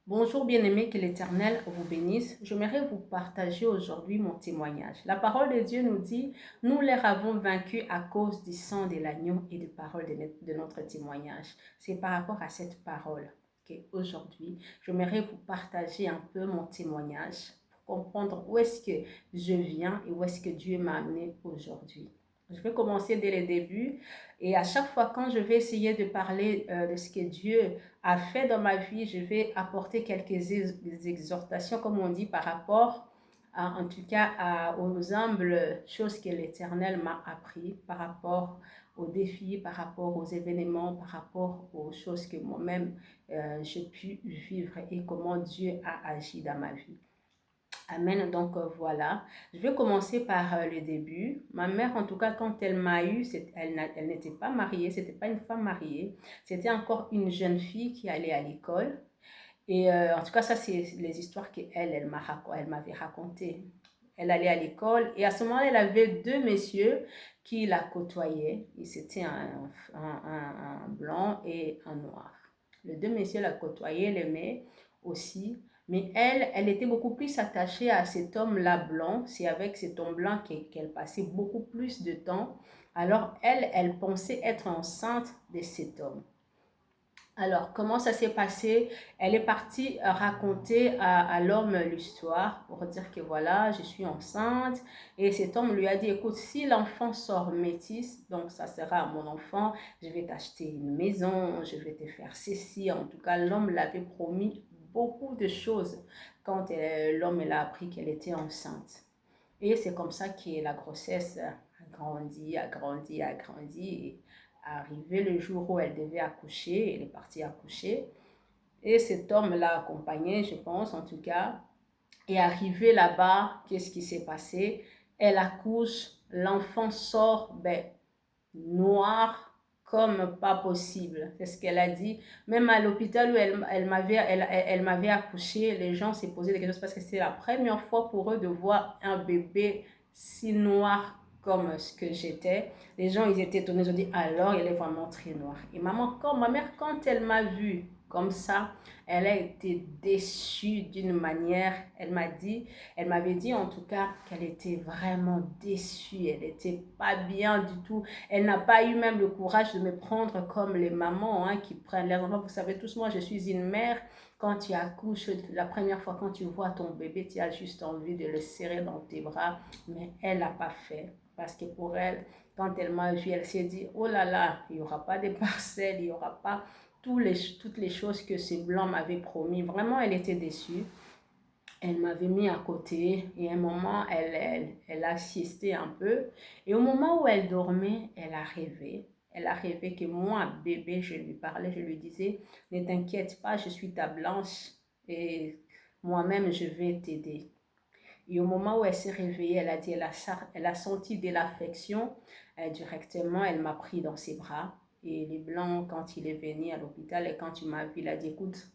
Bonjour bien-aimés, que l'Éternel vous bénisse. J'aimerais vous partager aujourd'hui mon témoignage. La parole de Dieu nous dit, nous les avons vaincus à cause du sang de l'agneau et des paroles de notre témoignage. C'est par rapport à cette parole qu'aujourd'hui, j'aimerais vous partager un peu mon témoignage pour comprendre où est-ce que je viens et où est-ce que Dieu m'a amené aujourd'hui. Je vais commencer dès le début et à chaque fois quand je vais essayer de parler de ce que Dieu a fait dans ma vie, je vais apporter quelques exhortations, comme on dit, par rapport, en tout cas, aux humbles choses que l'Éternel m'a appris, par rapport aux défis, par rapport aux événements, par rapport aux choses que moi-même j'ai pu vivre et comment Dieu a agi dans ma vie. Amen. Donc voilà, je vais commencer par le début. Ma mère, en tout cas, quand elle m'a eu, elle n'était pas mariée, c'était pas une femme mariée, c'était encore une jeune fille qui allait à l'école. Et en tout cas, ça, c'est les histoires elle m'avait racontées. Elle allait à l'école et à ce moment-là, elle avait deux messieurs qui la côtoyaient. Et c'était un blanc et un noir. Les deux messieurs la côtoyaient, l'aimaient aussi. Mais elle était beaucoup plus attachée à cet homme-là blanc. C'est avec cet homme blanc qu'elle passait beaucoup plus de temps. Alors, elle pensait être enceinte de cet homme. Alors, comment ça s'est passé? Elle est partie raconter à l'homme l'histoire pour dire que voilà, je suis enceinte. Et cet homme lui a dit, écoute, si l'enfant sort métis, donc ça sera mon enfant, je vais t'acheter une maison, je vais te faire ceci. En tout cas, l'homme l'avait promis beaucoup de choses quand l'homme a appris qu'elle était enceinte. Et c'est comme ça que la grossesse a grandi, a grandi, a grandi. Et arrivé le jour où elle devait accoucher, elle est partie accoucher. Et cet homme l'a accompagnée, je pense, en tout cas. Et arrivé là-bas, qu'est-ce qui s'est passé? Elle accouche, l'enfant sort, noir comme pas possible. C'est ce qu'elle a dit. Même à l'hôpital où elle m'avait accouché, les gens s'est posé des questions parce que c'est la première fois pour eux de voir un bébé si noir comme ce que j'étais. Les gens, ils étaient étonnés. Ils ont dit, alors, il est vraiment très noir. Et ma mère, quand elle m'a vue comme ça, elle a été déçue d'une manière. Elle m'avait dit en tout cas qu'elle était vraiment déçue. Elle n'était pas bien du tout. Elle n'a pas eu même le courage de me prendre comme les mamans qui prennent leurs enfants. Vous savez tous, moi je suis une mère. Quand tu accouches, la première fois quand tu vois ton bébé, tu as juste envie de le serrer dans tes bras. Mais elle n'a pas fait. Parce que pour elle, quand elle m'a vue, elle s'est dit, oh là là, il n'y aura pas de parcelles, il n'y aura pas toutes les choses que ce blanc m'avait promis. Vraiment, elle était déçue. Elle m'avait mis à côté et à un moment, elle a siesté un peu. Et au moment où elle dormait, elle a rêvé. Elle a rêvé que moi, bébé, je lui parlais, je lui disais, ne t'inquiète pas, je suis ta blanche et moi-même, je vais t'aider. Et au moment où elle s'est réveillée, elle a dit, elle a senti de l'affection. Directement, elle m'a pris dans ses bras. Et les blancs, quand il est venu à l'hôpital et quand il m'a vu, il a dit, écoute,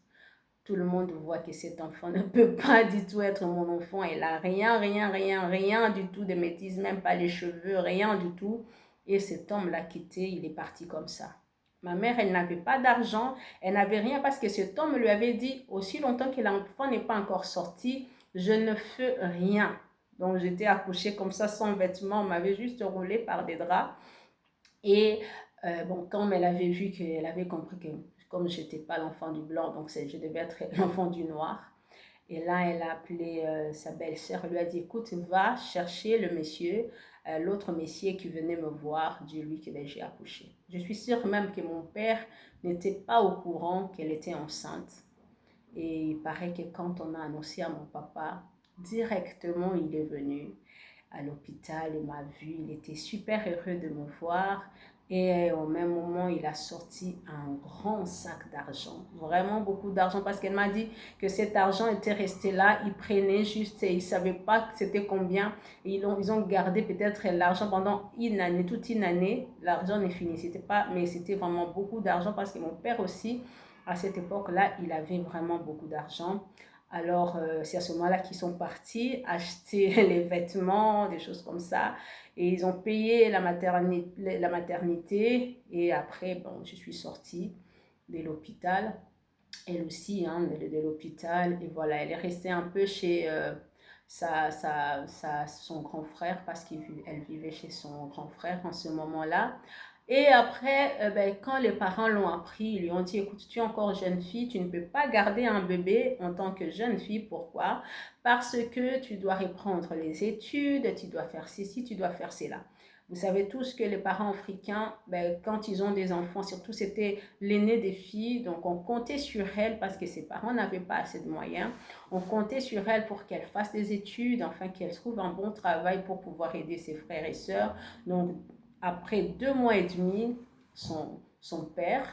tout le monde voit que cet enfant ne peut pas du tout être mon enfant. Elle a rien, rien, rien, rien du tout de métisse, même pas les cheveux, rien du tout. Et cet homme l'a quitté, il est parti comme ça. Ma mère, elle n'avait pas d'argent, elle n'avait rien parce que cet homme lui avait dit, aussi longtemps que l'enfant n'est pas encore sorti, je ne fais rien. Donc j'étais accouchée comme ça, sans vêtements, on m'avait juste roulé par des draps. Et bon, quand elle avait vu qu'elle avait compris que comme je n'étais pas l'enfant du blanc, donc je devais être l'enfant du noir. Et là, elle a appelé sa belle-sœur, elle lui a dit, écoute, va chercher le monsieur, l'autre monsieur qui venait me voir, dis-lui que j'ai accouché. Je suis sûre même que mon père n'était pas au courant qu'elle était enceinte. Et il paraît que quand on a annoncé à mon papa, directement il est venu à l'hôpital, il m'a vu, il était super heureux de me voir. Et au même moment, il a sorti un grand sac d'argent, vraiment beaucoup d'argent, parce qu'elle m'a dit que cet argent était resté là, il prenait juste, et il ne savait pas c'était combien. Et ils ont gardé peut-être l'argent pendant une année, toute une année. L'argent n'est fini, mais c'était vraiment beaucoup d'argent, parce que mon père aussi, à cette époque-là, il avait vraiment beaucoup d'argent. Alors, c'est à ce moment-là qu'ils sont partis acheter les vêtements, des choses comme ça. Et ils ont payé la maternité. Et après, bon, je suis sortie de l'hôpital. elle aussi, hein, elle est de l'hôpital. Et voilà, elle est restée un peu chez son grand frère parce qu'elle vivait chez son grand frère en ce moment-là. Et après, ben, quand les parents l'ont appris, ils lui ont dit, écoute, tu es encore jeune fille, tu ne peux pas garder un bébé en tant que jeune fille. Pourquoi? Parce que tu dois reprendre les études, tu dois faire ceci, tu dois faire cela. Vous savez tous que les parents africains, ben, quand ils ont des enfants, surtout c'était l'aînée des filles, donc on comptait sur elle parce que ses parents n'avaient pas assez de moyens. On comptait sur elle pour qu'elle fasse des études, enfin qu'elle trouve un bon travail pour pouvoir aider ses frères et sœurs. Donc après 2 mois et demi, son père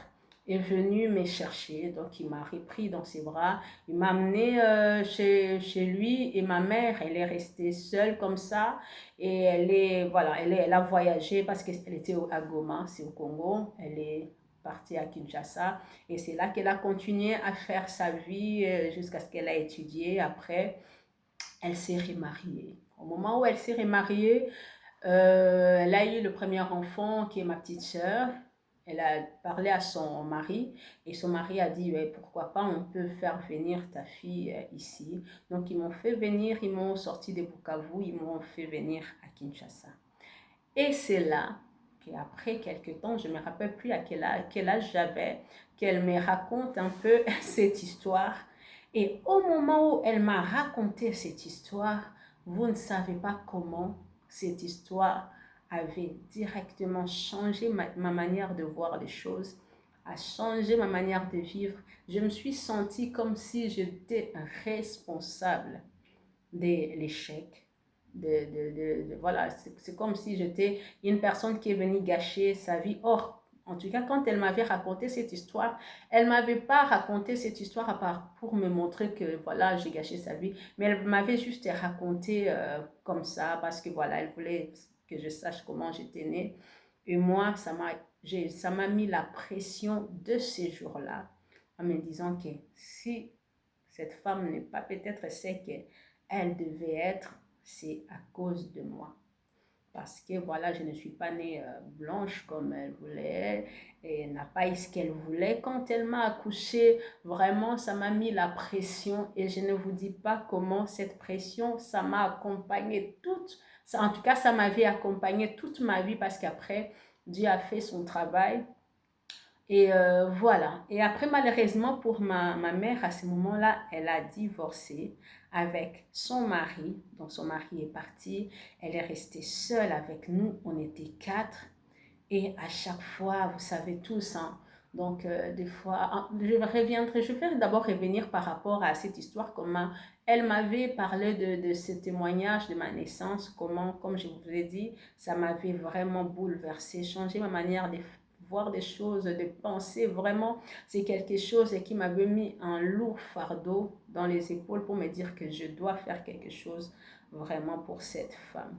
est venu me chercher, donc il m'a repris dans ses bras, il m'a amené chez lui et ma mère, elle est restée seule comme ça et voilà, elle a voyagé parce qu'elle était à Goma, c'est au Congo, elle est partie à Kinshasa et c'est là qu'elle a continué à faire sa vie jusqu'à ce qu'elle a étudié. Après, elle s'est remariée. Au moment où elle s'est remariée, elle a eu le premier enfant qui est ma petite sœur. Elle a parlé à son mari et son mari a dit ouais, pourquoi pas on peut faire venir ta fille ici. Donc ils m'ont fait venir, ils m'ont sorti de Bukavu, ils m'ont fait venir à Kinshasa. Et c'est là qu'après quelques temps, je ne me rappelle plus à quel âge j'avais, qu'elle me raconte un peu cette histoire. Et au moment où elle m'a raconté cette histoire, vous ne savez pas comment cette histoire avait directement changé ma manière de voir les choses, a changé ma manière de vivre. Je me suis sentie comme si j'étais responsable de l'échec. Voilà, c'est comme si j'étais une personne qui est venue gâcher sa vie. Or, en tout cas, quand elle m'avait raconté cette histoire, elle m'avait pas raconté cette histoire à part pour me montrer que voilà, j'ai gâché sa vie, mais elle m'avait juste raconté comme ça parce que voilà, elle voulait que je sache comment j'étais née. Et moi, ça m'a mis la pression de ces jours-là en me disant que si cette femme n'est pas peut-être celle qu'elle devait être, c'est à cause de moi. Parce que voilà, je ne suis pas née blanche comme elle voulait et elle n'a pas eu ce qu'elle voulait. Quand elle m'a accouchée, vraiment, ça m'a mis la pression et je ne vous dis pas comment cette pression, ça m'a accompagnée en tout cas, ça m'avait accompagnée toute ma vie parce qu'après, Dieu a fait son travail. Et voilà. Et après, malheureusement, pour ma mère, à ce moment-là, elle a divorcé avec son mari. Donc, son mari est parti. Elle est restée seule avec nous. On était 4. Et à chaque fois, vous savez tous, hein, donc des fois, je vais d'abord revenir par rapport à cette histoire, comment elle m'avait parlé de ce témoignage de ma naissance, comment, comme je vous ai dit, ça m'avait vraiment bouleversée, changé ma manière de voir des choses, de penser, vraiment, c'est quelque chose qui m'avait mis un lourd fardeau dans les épaules pour me dire que je dois faire quelque chose vraiment pour cette femme.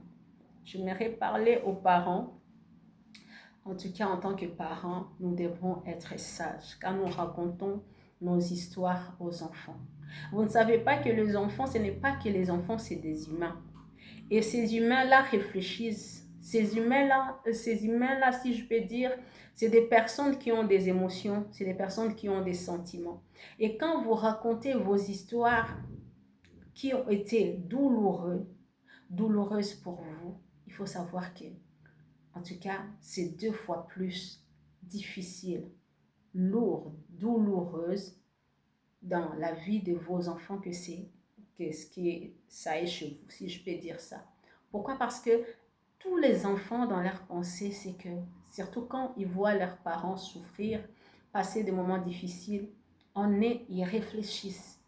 Je m'aimerais parler aux parents. En tout cas, en tant que parents, nous devrons être sages quand nous racontons nos histoires aux enfants. Vous ne savez pas que les enfants, ce n'est pas que les enfants, c'est des humains. Et ces humains-là réfléchissent. Ces humains-là, si je peux dire, c'est des personnes qui ont des émotions, c'est des personnes qui ont des sentiments. Et quand vous racontez vos histoires qui ont été douloureuses pour vous, il faut savoir que en tout cas, c'est 2 fois plus difficile, lourde, douloureuse dans la vie de vos enfants que ce qui ça est chez vous, si je peux dire ça. Pourquoi? Parce que tous les enfants dans leur pensée, c'est que, surtout quand ils voient leurs parents souffrir, passer des moments difficiles, ils réfléchissent.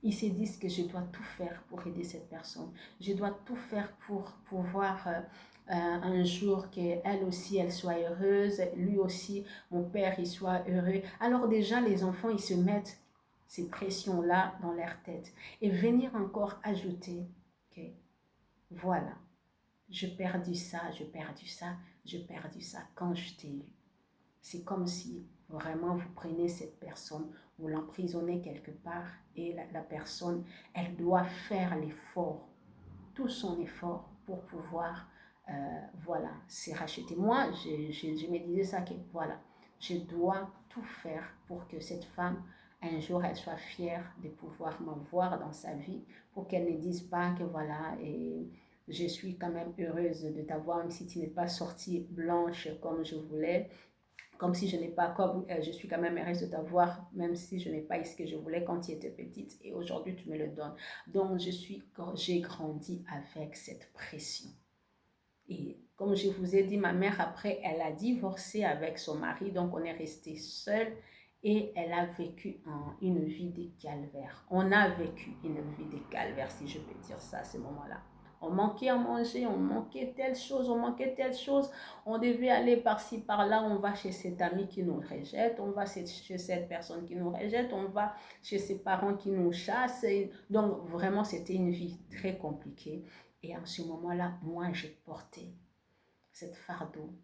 Ils se disent que je dois tout faire pour aider cette personne. Je dois tout faire pour pouvoir un jour qu'elle aussi, elle soit heureuse, lui aussi, mon père, il soit heureux. Alors déjà, les enfants, ils se mettent ces pressions-là dans leur tête. Et venir encore ajouter que, voilà, je perdu ça, je perdu ça, je perdu ça quand je t'ai eu. C'est comme si vraiment vous prenez cette personne, vous l'emprisonnez quelque part et la personne, elle doit faire l'effort, tout son effort pour pouvoir, voilà, se racheter. Moi, je me disais ça que voilà, je dois tout faire pour que cette femme, un jour elle soit fière de pouvoir m'avoir dans sa vie, pour qu'elle ne dise pas que voilà, et je suis quand même heureuse de t'avoir, même si tu n'es pas sortie blanche comme je voulais, comme si je n'ai pas, comme je suis quand même heureuse de t'avoir, même si je n'ai pas eu ce que je voulais quand tu étais petite, et aujourd'hui tu me le donnes. Donc j'ai grandi avec cette pression. Et comme je vous ai dit, ma mère, après, elle a divorcé avec son mari, donc on est resté seul et elle a vécu une vie de calvaire. On a vécu une vie de calvaire, si je peux dire ça à ce moment-là. On manquait à manger, on manquait telle chose, on manquait telle chose. On devait aller par-ci, par-là, on va chez cet ami qui nous rejette, on va chez cette personne qui nous rejette, on va chez ses parents qui nous chassent. Et donc, vraiment, c'était une vie très compliquée. Et en ce moment-là, moi, j'ai porté ce fardeau,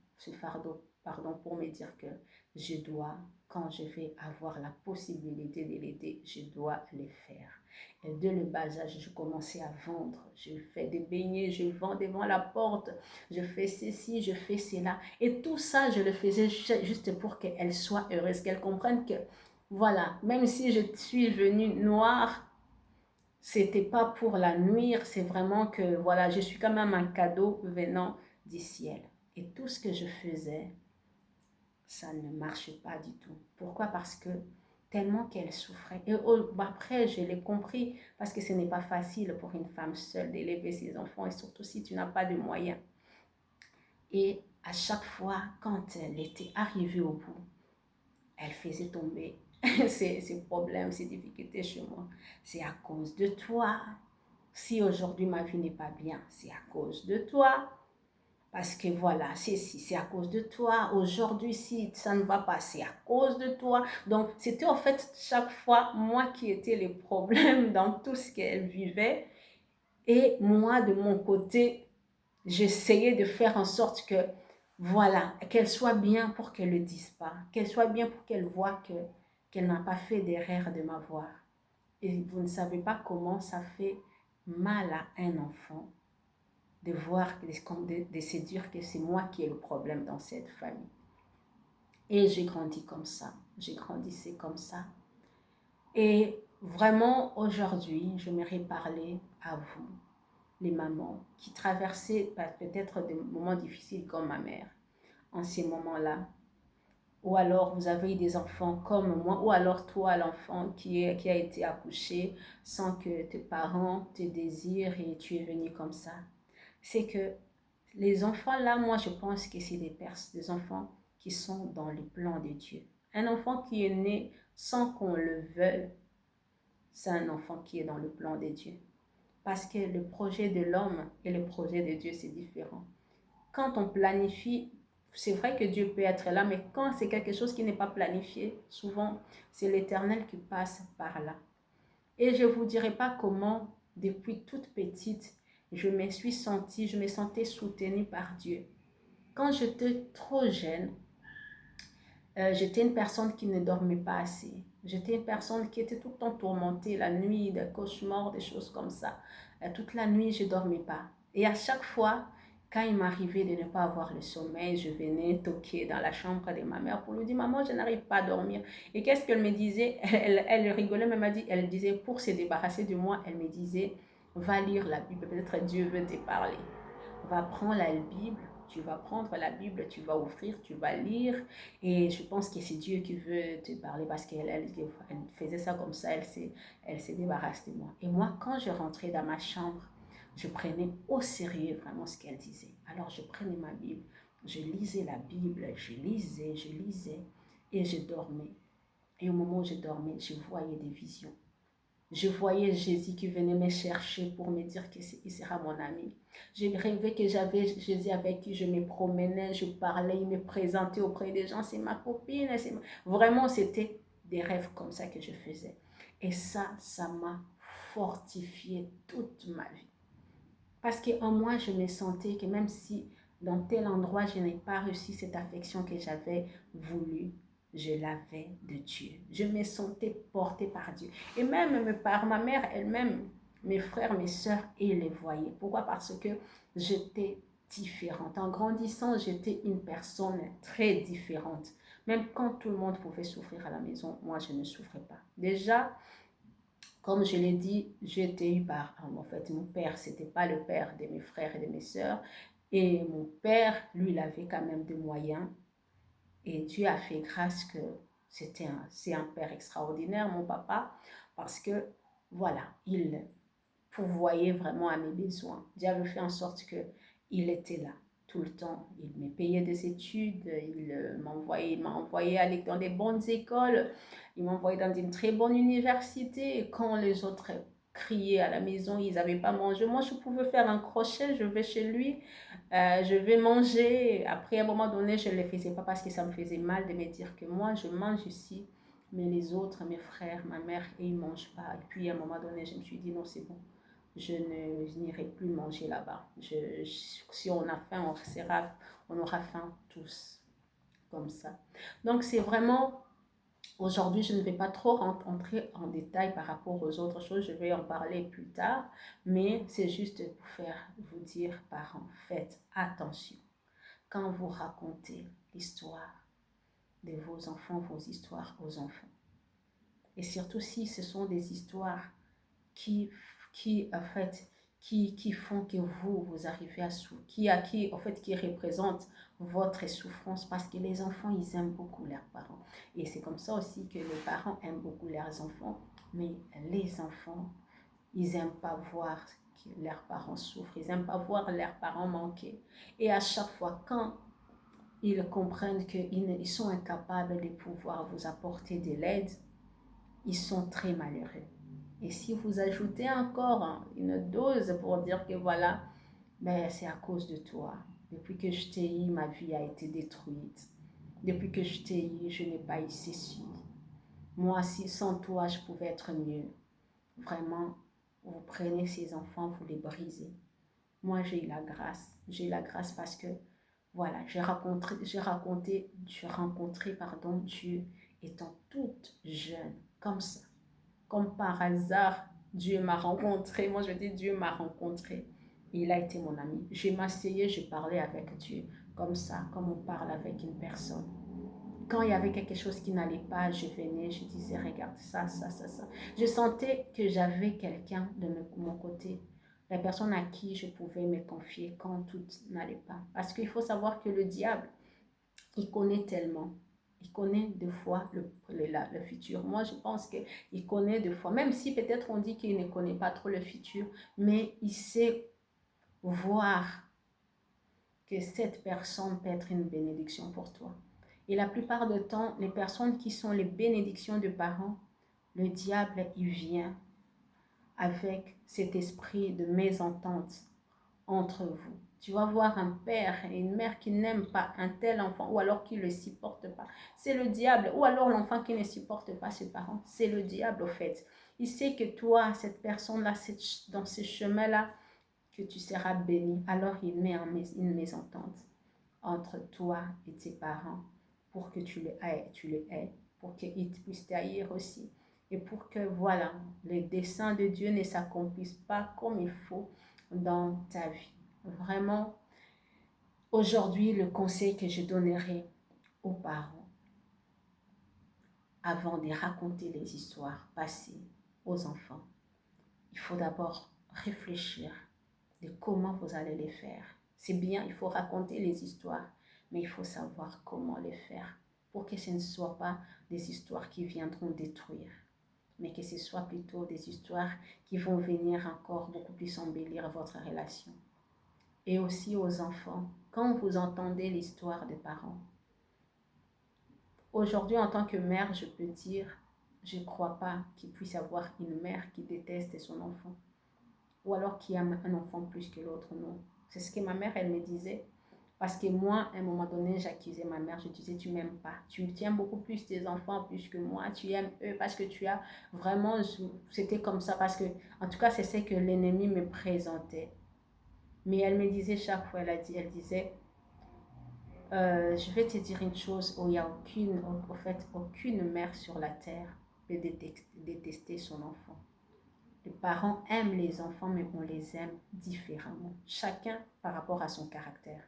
pardon, pour me dire que je dois, quand je vais avoir la possibilité de l'aider, je dois le faire. Et dès le bas âge, je commençais à vendre. Je fais des beignets, je vends devant la porte, je fais ceci, je fais cela. Et tout ça, je le faisais juste pour qu'elle soit heureuse, qu'elle comprenne que, voilà, même si je suis venue noire, c'était pas pour la nuire, c'est vraiment que, voilà, je suis quand même un cadeau venant du ciel. Et tout ce que je faisais, ça ne marchait pas du tout. Pourquoi? Parce que tellement qu'elle souffrait. Et après, je l'ai compris, parce que ce n'est pas facile pour une femme seule d'élever ses enfants, et surtout si tu n'as pas de moyens. Et à chaque fois, quand elle était arrivée au bout, elle faisait tomber ces problèmes, ces difficultés chez moi. C'est à cause de toi. Si aujourd'hui ma vie n'est pas bien, c'est à cause de toi. Parce que voilà, c'est à cause de toi. Aujourd'hui, si ça ne va pas, c'est à cause de toi. Donc, c'était en fait chaque fois moi qui étais le problème dans tout ce qu'elle vivait. Et moi, de mon côté, j'essayais de faire en sorte que, voilà, qu'elle soit bien pour qu'elle ne le dise pas. Qu'elle soit bien pour qu'elle voie qu'elle n'a pas fait d'erreur de m'avoir. Et vous ne savez pas comment ça fait mal à un enfant de voir, de se dire que c'est moi qui ai le problème dans cette famille. Et j'ai grandi comme ça. J'ai grandi comme ça. Et vraiment, aujourd'hui, j'aimerais parler à vous, les mamans, qui traversaient peut-être des moments difficiles comme ma mère, en ces moments-là. Ou alors vous avez des enfants comme moi, ou alors toi, l'enfant qui a été accouché sans que tes parents te désirent et tu es venu comme ça. C'est que les enfants là, moi je pense que c'est des enfants qui sont dans le plan de Dieu. Un enfant qui est né sans qu'on le veuille, c'est un enfant qui est dans le plan de Dieu. Parce que le projet de l'homme et le projet de Dieu, c'est différent. Quand on planifie, c'est vrai que Dieu peut être là, mais quand c'est quelque chose qui n'est pas planifié, souvent, c'est l'Éternel qui passe par là. Et je ne vous dirai pas comment, depuis toute petite, je me sentais soutenue par Dieu. Quand j'étais trop jeune, j'étais une personne qui ne dormait pas assez. J'étais une personne qui était tout le temps tourmentée la nuit, des cauchemars, des choses comme ça. Toute la nuit, je ne dormais pas. Et à chaque fois, quand il m'arrivait de ne pas avoir le sommeil, je venais toquer dans la chambre de ma mère pour lui dire, maman, je n'arrive pas à dormir. Et qu'est-ce qu'elle me disait? Elle rigolait, mais elle disait, pour se débarrasser de moi, elle me disait, va lire la Bible, peut-être Dieu veut te parler. Va prendre la Bible, tu vas prendre la Bible, tu vas ouvrir, tu vas lire. Et je pense que c'est Dieu qui veut te parler parce qu'elle faisait ça comme ça, elle s'est débarrassée de moi. Et moi, quand je rentrais dans ma chambre, je prenais au sérieux vraiment ce qu'elle disait. Alors je prenais ma Bible, je lisais la Bible, je lisais et je dormais. Et au moment où je dormais, je voyais des visions. Je voyais Jésus qui venait me chercher pour me dire qu'il sera mon ami. Je rêvais que j'avais Jésus avec qui je me promenais, je parlais, il me présentait auprès des gens, c'est ma copine. Vraiment, c'était des rêves comme ça que je faisais. Et ça m'a fortifié toute ma vie. Parce qu'en moi, je me sentais que même si dans tel endroit, je n'ai pas reçu cette affection que j'avais voulu, je l'avais de Dieu. Je me sentais portée par Dieu. Et même par ma mère elle-même, mes frères, mes sœurs, ils les voyaient. Pourquoi? Parce que j'étais différente. En grandissant, j'étais une personne très différente. Même quand tout le monde pouvait souffrir à la maison, moi, je ne souffrais pas. Déjà, comme je l'ai dit, j'ai été eu par, en fait, mon père, c'était pas le père de mes frères et de mes sœurs. Et mon père, lui, il avait quand même des moyens. Et Dieu a fait grâce que c'est un père extraordinaire, mon papa, parce que, voilà, il pourvoyait vraiment à mes besoins. Dieu avait fait en sorte que il était là tout le temps. Il me payait des études, il m'a envoyé aller dans des bonnes écoles, il m'a envoyé dans une très bonne université. Et quand les autres criaient à la maison, ils n'avaient pas mangé. Moi, je pouvais faire un crochet, je vais chez lui, je vais manger. Après, à un moment donné, je ne le faisais pas parce que ça me faisait mal de me dire que moi, je mange ici, mais les autres, mes frères, ma mère, ils ne mangent pas. Et puis, à un moment donné, je me suis dit, non, c'est bon, je n'irai plus manger là-bas. Si on a faim, on aura faim tous, comme ça. Donc, c'est vraiment, aujourd'hui, je ne vais pas trop entrer en détail par rapport aux autres choses, je vais en parler plus tard, mais c'est juste pour vous dire, parents, faites attention. Quand vous racontez l'histoire de vos enfants, vos histoires aux enfants, et surtout si ce sont des histoires qui, en fait, qui font que vous arrivez à en fait, qui représentent votre souffrance, parce que les enfants, ils aiment beaucoup leurs parents. Et c'est comme ça aussi que les parents aiment beaucoup leurs enfants, mais les enfants, ils n'aiment pas voir que leurs parents souffrent, ils n'aiment pas voir leurs parents manquer. Et à chaque fois, quand ils comprennent qu'ils sont incapables de pouvoir vous apporter de l'aide, ils sont très malheureux. Et si vous ajoutez encore une dose pour dire que voilà, ben c'est à cause de toi. Depuis que je t'ai eu, ma vie a été détruite. Depuis que je t'ai eu, je n'ai pas eu ceci. Moi, si sans toi, je pouvais être mieux. Vraiment, vous prenez ces enfants, vous les brisez. Moi, j'ai eu la grâce. J'ai eu la grâce parce que, voilà, j'ai rencontré, pardon, Dieu étant toute jeune, comme ça. Comme par hasard, Dieu m'a rencontré. Moi, je dis Dieu m'a rencontré. Il a été mon ami. Je m'asseyais, je parlais avec Dieu, comme ça, comme on parle avec une personne. Quand il y avait quelque chose qui n'allait pas, je venais, je disais, regarde ça, ça, ça, ça. Je sentais que j'avais quelqu'un de mon côté, la personne à qui je pouvais me confier quand tout n'allait pas. Parce qu'il faut savoir que le diable, il connaît tellement. Il connaît deux fois le futur. Moi, je pense qu'il connaît deux fois. Même si peut-être on dit qu'il ne connaît pas trop le futur, mais il sait voir que cette personne peut être une bénédiction pour toi. Et la plupart du temps, les personnes qui sont les bénédictions de parents, le diable, il vient avec cet esprit de mésentente entre vous. Tu vas voir un père et une mère qui n'aiment pas un tel enfant, ou alors qui ne le supporte pas. C'est le diable. Ou alors l'enfant qui ne supporte pas ses parents. C'est le diable, au fait. Il sait que toi, cette personne-là, dans ce chemin-là, que tu seras béni. Alors il met une mésentente entre toi et tes parents pour que tu les haies, pour qu'ils puissent t'haïr aussi. Et pour que, voilà, les desseins de Dieu ne s'accomplissent pas comme il faut dans ta vie. Vraiment, aujourd'hui, le conseil que je donnerai aux parents, avant de raconter les histoires passées aux enfants, il faut d'abord réfléchir de comment vous allez les faire. C'est bien, il faut raconter les histoires, mais il faut savoir comment les faire pour que ce ne soient pas des histoires qui viendront détruire, mais que ce soit plutôt des histoires qui vont venir encore beaucoup plus embellir votre relation. Et aussi aux enfants, quand vous entendez l'histoire des parents. Aujourd'hui, en tant que mère, je peux dire, je ne crois pas qu'il puisse y avoir une mère qui déteste son enfant. Ou alors qui aime un enfant plus que l'autre, non. C'est ce que ma mère, elle me disait. Parce que moi, à un moment donné, j'accusais ma mère, je disais, tu m'aimes pas. Tu tiens beaucoup plus tes enfants plus que moi. Tu aimes eux parce que tu as vraiment... C'était comme ça parce que, en tout cas, c'est ce que l'ennemi me présentait. Mais elle me disait chaque fois, elle disait, je vais te dire une chose, où il n'y a aucune mère sur la terre peut détester son enfant. Les parents aiment les enfants, mais on les aime différemment. Chacun par rapport à son caractère.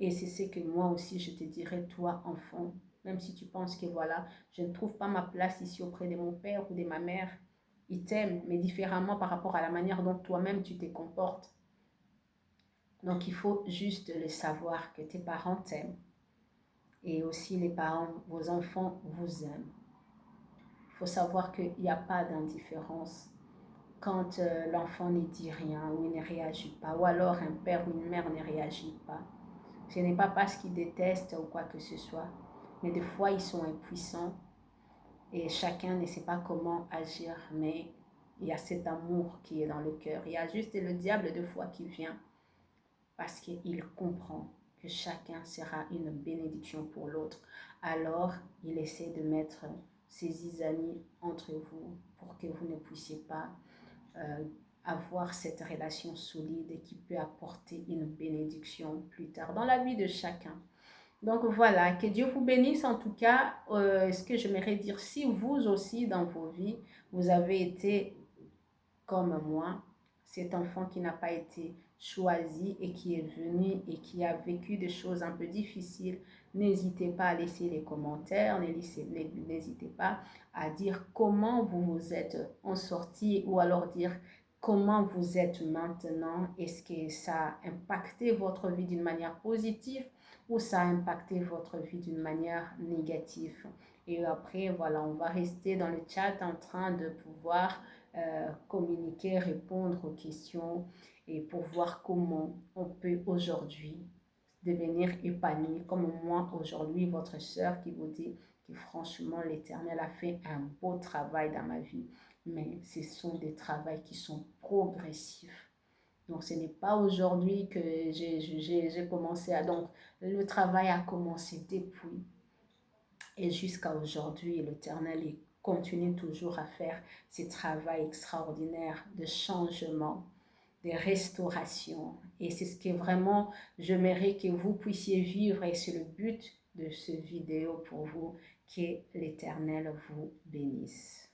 Et c'est ce que moi aussi je te dirais, toi enfant, Même si tu penses que voilà, je ne trouve pas ma place ici auprès de mon père ou de ma mère, ils t'aiment, mais différemment par rapport à la manière dont toi-même tu te comportes. Donc il faut juste le savoir que tes parents t'aiment. Et aussi les parents, vos enfants vous aiment. Il faut savoir qu'il n'y a pas d'indifférence quand l'enfant ne dit rien ou il ne réagit pas, ou alors un père ou une mère ne réagit pas. Ce n'est pas parce qu'ils détestent ou quoi que ce soit, mais des fois ils sont impuissants et chacun ne sait pas comment agir, mais il y a cet amour qui est dans le cœur. Il y a juste le diable des fois qui vient parce qu'il comprend que chacun sera une bénédiction pour l'autre. Alors, il essaie de mettre ses zizanies entre vous pour que vous ne puissiez pas avoir cette relation solide qui peut apporter une bénédiction plus tard dans la vie de chacun. Donc voilà, que Dieu vous bénisse en tout cas. Ce que j'aimerais dire, si vous aussi dans vos vies, vous avez été comme moi, cet enfant qui n'a pas été choisi et qui est venu et qui a vécu des choses un peu difficiles, n'hésitez pas à laisser les commentaires, n'hésitez pas à dire comment vous vous êtes en sorti ou alors dire comment vous êtes maintenant. Est-ce que ça a impacté votre vie d'une manière positive ou ça a impacté votre vie d'une manière négative? Et après, voilà, on va rester dans le chat en train de pouvoir communiquer, répondre aux questions et pour voir comment on peut aujourd'hui devenir épanoui, comme moi aujourd'hui, votre sœur qui vous dit que franchement l'Éternel a fait un beau travail dans ma vie, mais ce sont des travaux qui sont progressifs. Donc ce n'est pas aujourd'hui que j'ai commencé à... Donc le travail a commencé depuis et jusqu'à aujourd'hui, l'Éternel continue toujours à faire ce travail extraordinaire de changement, de restauration. Et c'est ce que vraiment j'aimerais que vous puissiez vivre et c'est le but de ce vidéo pour vous, que l'Éternel vous bénisse.